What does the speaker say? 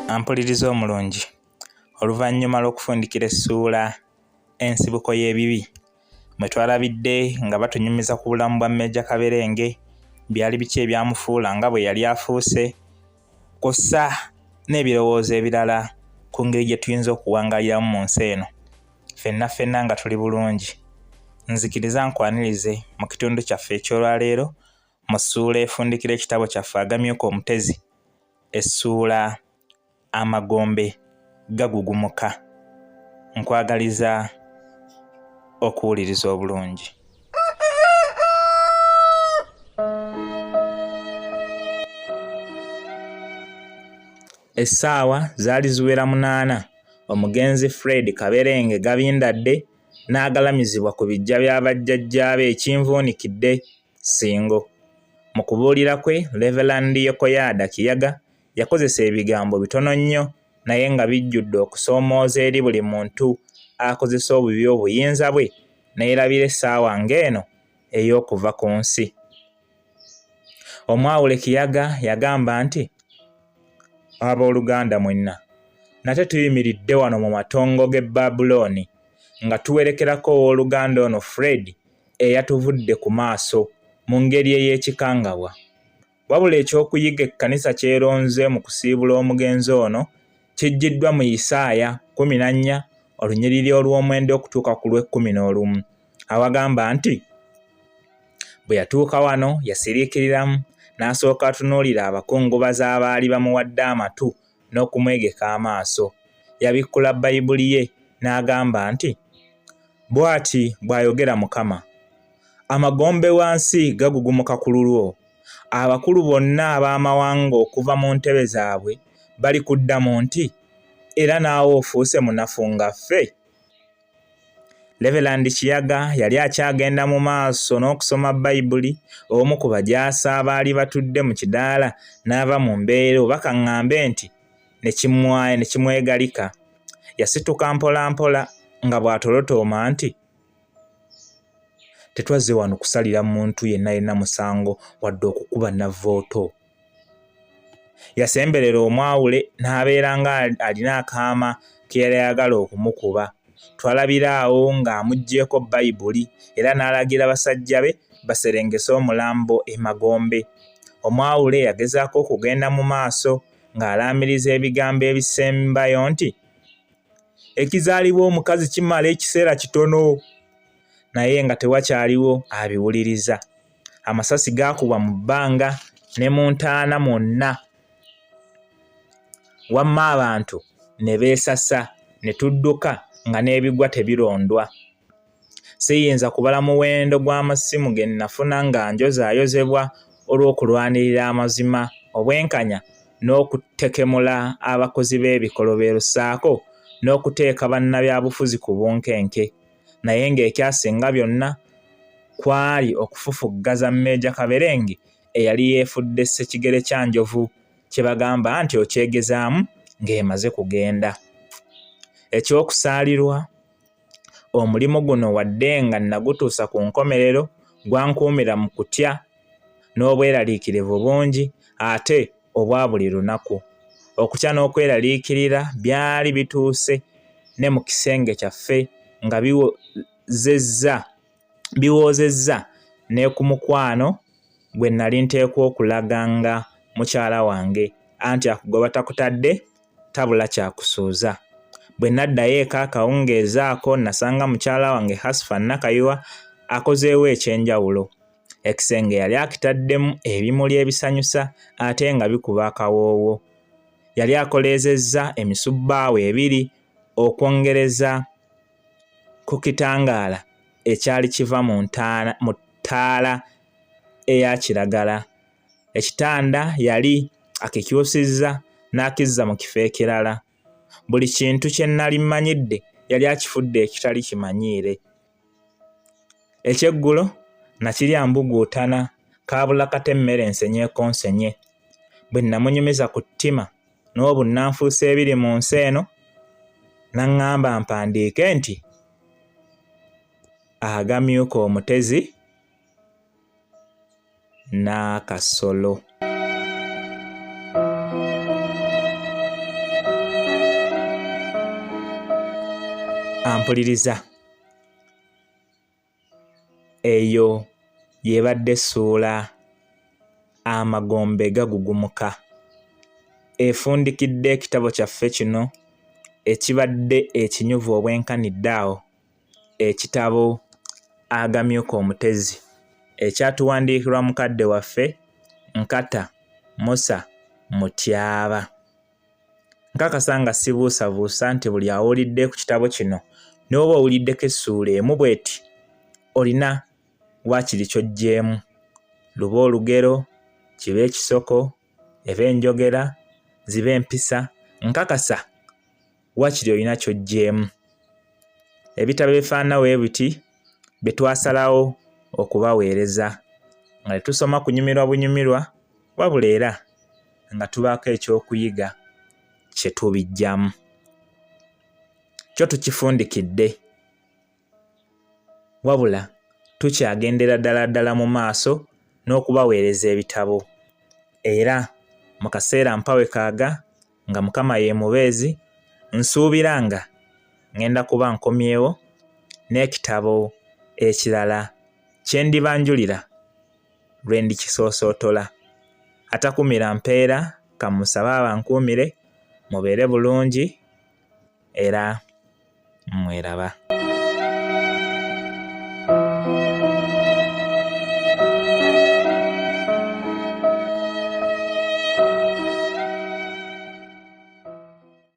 Ampuliriza omulungi. Oluvannyuma lw'okufundikira essuula ensibuko y'ebibi mwe twalabidde nga batunyumiza ku bulamu bwa Major Kaberenge, byali biki ebyamufuula nga bwe yali afuuse, kw'ossa n'ebirowoozo ebirala ku ngeri gye tuyinza okuwangaaliramu mu nsi eno ffenna nga tuli bulungi. Nzikiriza nkwanirize mu kitundu kyaffe eky'olwaleero mu ssuula efundikira ekitabo kyaffe Agamyuka Omutezi, essuula Amagombe Gagugumuka. Nkwagaliza okuwuliriza obulungi. Essaawa zaali ziwera 8 omugenzi Fred Kaberenge gabindadde n'agalamizibwa ku bijja bya bajjajjaabe ekinvuunikidde Ssingo. Mu kubuulira kwe, Reverand Yekoyaada Kiyaga yakozesa ebigambo bitono nnyo naye nga bijjudde okusoomooza eri buli muntu akozesa obubi obuyinza bwe n'erabira essaawa ng'eno ey'okuva ku nsi. Omwawule Kiyaga yagamba nti, abooluganda mwenna, nate tuyimiridde wano mu matongo g'e Babuloni nga tuwerekerako owooluganda ono Fred eyatuvudde ku maaso mu ngeri ey'ekikangabwa. Wabula ekyokuyiga ekkanisa kyeronze mu kusiibula omugenzi ono kijjiddwa mu Isaaya 14 olunyiriri olw'omwenda okutuuka ku lw'11 awagamba nti, bwe yatuuka wano yasiriikiriramu n'asooka atunuulira abakungubazi abaali bamuwadde amatu n'okumwegeka amaaso. Yabikkula Bayibuli ye n'agamba nti, bw'ati bw'ayogera Mukama, amagombe wansi gagugumuka ku lulwo, abakulu bonna ab'amawanga okuva mu ntebe zaabwe bali kuddamu nti, era naawe ofuuse munafu nga ffe. Reverand Kiyaga yali akyagenda mu maaso n'okusoma Bayibuli, omu ku bajaasi abaali batudde mu kidaala n'ava mu mbeera oba kaŋŋambe nti ne kimwegalika. Yasituka mpola mpola nga bw'atolotooma nti, tetwazze wano kusalira muntu yenna musango wadde okukuba navvooto. Yasemberera omwawule n'abeera nga alina akaama ke yali ayagala okumukuba. Twalabira awo ng'amuggyeeko Bayibuli era n'alagira basajja be baserengese omulambo e Magombe. Omwawule yagezaako okugenda mu maaso ng'alaamiriza ebigambo ebisembayo nti, ekizaalibwa omukazi kimala ekiseera kitono, naye nga tewakyaliwo abiwuliriza. Amasasi gaakubwa mu bbanga ne mu ntaana mwonna. Wamma abantu ne beesasa ne tudduka nga n'ebigwa tebirondwa. Siyinza kubala muwendo gw'amasimu ge nafuna nga njozaayozebwa olw'okulwanirira amazima, obwenkanya n'okutekemula abakozi b'ebikolobero ssaako n'okuteeka bannabyabufuzi ku bunkenke. Naye ng'ekyasinga byonna kwali okufufuggaza Major Kaberenge eyali yeefudde ssekigere kya njovu kye bagamba nti okyegezaamu ng'emaze kugenda. Ekyokusaalirwa, omulimu guno wadde nga nagutuusa ku nkomerero gwankuumira mu kutya n'obweraliikirivu bungi ate obwa buli lunaku. Okutya n'okweraliikirira byali bituuse ne mu kisenge kyaffe nga biwoozezza ne ku mukwano gwe nali nteekwa okulaga nga mukyala wange, anti akugoba takutadde tabula kyakusuuza. Bwe naddayo eka akawungeezi ako nasanga mukyala wange Hasifa Nakayiwa akozeewo ekyenjawulo. Ekisenge yali akitaddemu ebimuli ebisanyusa ate nga bikuba akawoowo. Yali akoleezezza emisubbaawe 2 okwongereza ku kitangaala ekyali kiva mu ttaala eya kiragala. Ekitanda yali akikyusizza n'akizza mu kifo ekirala. Buli kintu kye nali mmanyidde yali akifudde ekitali kimanyiire. Ekyeggulo nakirya mbuguutana kaabula kate emmere ensenyeeko nsenye. Bwe namunyumiza ku ttima n'obunnanfuusa ebiri mu nsi eno, n'aŋŋamba mpandiike nti, Agamyuka Omutezi n'Akasolo. Ampuliriza. Eyo yebadde ssuula Amagombe Gagugumuka. Efundikidde ekitabo kyaffe kino ekibadde ekinyuvu obwenkanidde awo, ekitabo Agamyuka Omutezi ekyatuwandiikirwa mukadde waffe Nkata Musa Mutyaba. Nkakasa nga sibuusabuusa nti buli awulidde ku kitabo kino n'oba owuliddeko essuula emu bw'eti olina waakiri ky'oggyeemu. Luba olugero, kibe ekisoko, eba enjogera, zibe empisa, nkakasa waakiri olina ky'oggyeemu. Ebitabo ebifaanana bwe biti bye twasalawo okubaweereza nga tetusoma kunyumirwa bunyumirwa, wabula era nga tubaako ekyokuyiga kye tubiggyamu. Kyo tukifundikidde, wabula tukyagendera ddala mu maaso n'okubaweereza ebitabo. Era mu kaseera mpawe kaaga nga Mukama ye mubeezi, nsuubira nga ngenda kuba nkomyewo n'ekitabo ekirala kye ndibanjulira lwe ndikisoosotola. Atakumira mpeera, kamusabe abankuumire, mubeere bulungi era mweraba.